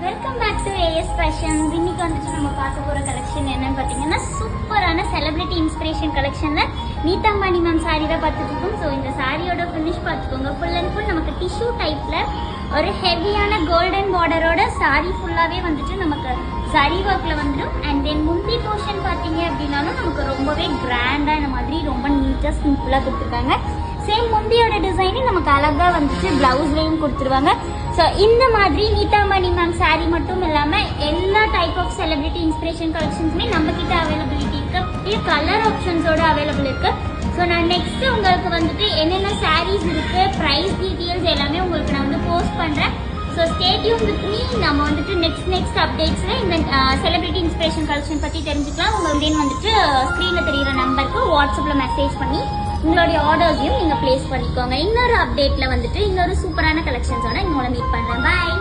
Welcome back to AS fashions. இன்னைக்கு வந்துட்டு நம்ம பார்க்க போற கலெக்ஷன் என்னன்னு பார்த்தீங்கன்னா சூப்பரான செலிபிரிட்டி இன்ஸ்பிரேஷன் கலெக்ஷன்ல நீதாம்பாணி மேம் சாரி தான் பார்த்துட்டு இருக்கோம். ஸோ இந்த சாரியோட ஃபினிஷ் பார்த்துக்கோங்க. ஃபுல் அண்ட் ஃபுல் நமக்கு டிஷ்யூ டைப்ல ஒரு ஹெவியான கோல்டன் பார்டரோட சாரி ஃபுல்லாவே வந்துட்டு நமக்கு சரி ஒர்க்ல வந்துடும். அண்ட் தென் முந்தி போர்ஷன் பார்த்தீங்க அப்படின்னாலும் நமக்கு ரொம்பவே கிராண்டா இந்த மாதிரி ரொம்ப நீட்டா சிம்பிளா கொடுத்துருக்காங்க. சேம் முந்தியோட டிசைனே நமக்கு அழகா வந்துட்டு பிளவுஸ்லயும் கொடுத்துருவாங்க. ஸோ இந்த மாதிரி நீதாம்பாணி மேம் சாரி மட்டும் இல்லாமல் எல்லா டைப் ஆஃப் செலிபிரிட்டி இன்ஸ்பிரேஷன் கலெக்ஷன்ஸுமே நம்ம கிட்ட அவைலபிலிட்டி இருக்கு. கலர் ஆப்ஷன்ஸோட அவைலபிள் இருக்கு. ஸோ நான் நெக்ஸ்ட் உங்களுக்கு வந்துட்டு என்னென்ன சாரீஸ் இருக்கு, ப்ரைஸ் டீட்டெயில்ஸ் எல்லாமே உங்களுக்கு நான் வந்து போஸ்ட் பண்றேன். So stay tune with me. நம்ம வந்துட்டு நெக்ஸ்ட் அப்டேட்ஸ்ல இந்த செலிபிரிட்டி இன்ஸ்பிரேஷன் கலெக்ஷன் பத்தி தெரிஞ்சுக்கலாம். உங்களுக்கு வந்துட்டு ஸ்க்ரீன்ல தெரியுற நம்பருக்கு வாட்ஸ்அப்ல மெசேஜ் பண்ணி உங்களுடைய ஆர்டர்ஸையும் நீங்க பிளேஸ் பண்ணிக்கோங்க. இன்னொரு அப்டேட்ல வந்துட்டு இன்னொரு சூப்பரான கலெக்ஷன்ஸோட உங்களை மீட் பண்றேன். பாய்.